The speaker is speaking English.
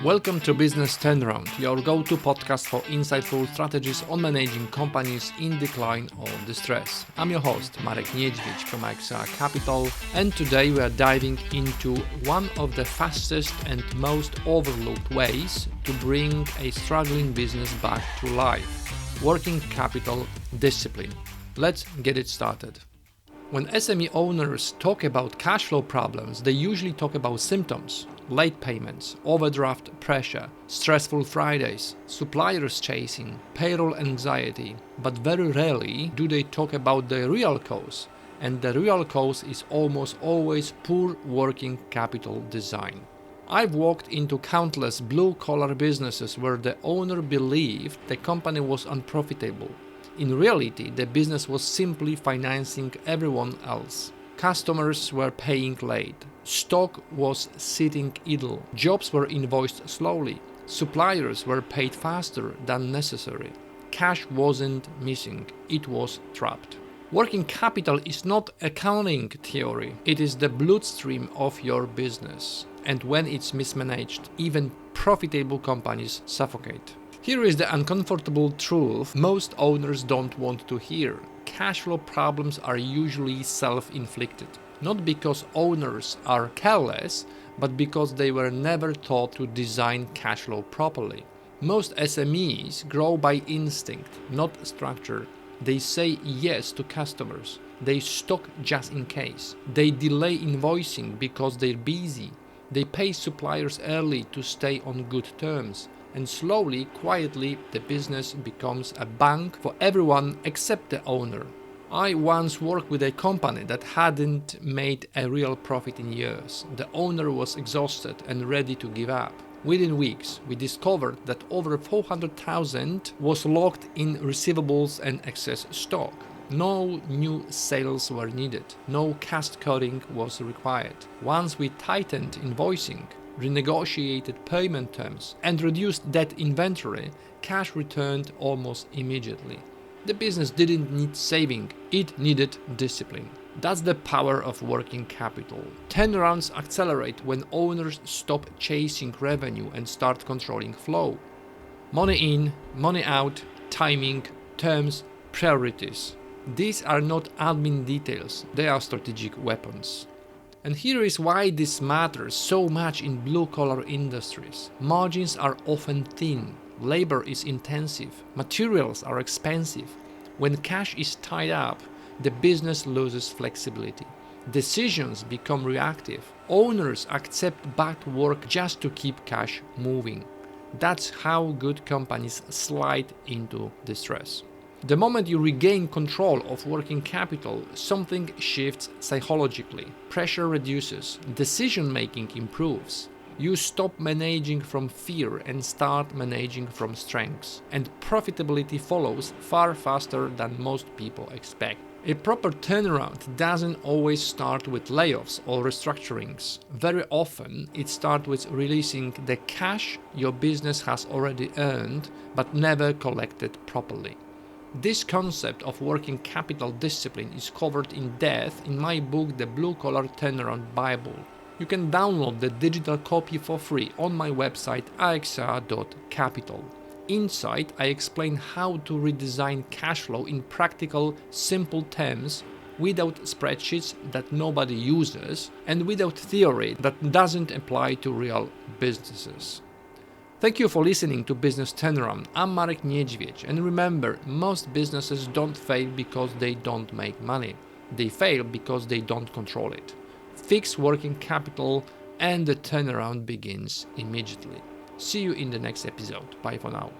Welcome to Business Turnaround, your go-to podcast for insightful strategies on managing companies in decline or distress. I'm your host, Marek Niedźwiedź from XR Capital, and today we are diving into one of the fastest and most overlooked ways to bring a struggling business back to life: working capital discipline. Let's get it started. When SME owners talk about cash flow problems, they usually talk about symptoms: late payments, overdraft pressure, stressful Fridays, suppliers chasing, payroll anxiety, but very rarely do they talk about the real cause, and the real cause is almost always poor working capital design. I've walked into countless blue-collar businesses where the owner believed the company was unprofitable. In reality, the business was simply financing everyone else. Customers were paying late, stock was sitting idle, jobs were invoiced slowly, suppliers were paid faster than necessary. Cash wasn't missing, it was trapped. Working capital is not accounting theory, it is the bloodstream of your business. And when it's mismanaged, even profitable companies suffocate. Here is the uncomfortable truth most owners don't want to hear. Cash flow problems are usually self-inflicted. Not because owners are careless, but because they were never taught to design cash flow properly. Most SMEs grow by instinct, not structure. They say yes to customers. They stock just in case. They delay invoicing because they're busy. They pay suppliers early to stay on good terms. And slowly, quietly, the business becomes a bank for everyone except the owner. I once worked with a company that hadn't made a real profit in years. The owner was exhausted and ready to give up. Within weeks, we discovered that over 400,000 was locked in receivables and excess stock. No new sales were needed. No cost cutting was required. Once we tightened invoicing, renegotiated payment terms, and reduced debt inventory, cash returned almost immediately. The business didn't need saving, it needed discipline. That's the power of working capital. Turnarounds accelerate when owners stop chasing revenue and start controlling flow. Money in, money out, timing, terms, priorities. These are not admin details, they are strategic weapons. And here is why this matters so much in blue-collar industries. Margins are often thin, labor is intensive, materials are expensive. When cash is tied up, the business loses flexibility. Decisions become reactive. Owners accept bad work just to keep cash moving. That's how good companies slide into distress. The moment you regain control of working capital, something shifts psychologically. Pressure reduces, decision-making improves. You stop managing from fear and start managing from strengths, and profitability follows far faster than most people expect. A proper turnaround doesn't always start with layoffs or restructurings. Very often, it starts with releasing the cash your business has already earned but never collected properly. This concept of working capital discipline is covered in depth in my book, The Blue Collar Turnaround Bible. You can download the digital copy for free on my website axr.capital. Inside, I explain how to redesign cash flow in practical, simple terms without spreadsheets that nobody uses and without theory that doesn't apply to real businesses. Thank you for listening to Business Turnaround. I'm Marek Niedźwiedź, and remember, most businesses don't fail because they don't make money. They fail because they don't control it. Fix working capital and the turnaround begins immediately. See you in the next episode. Bye for now.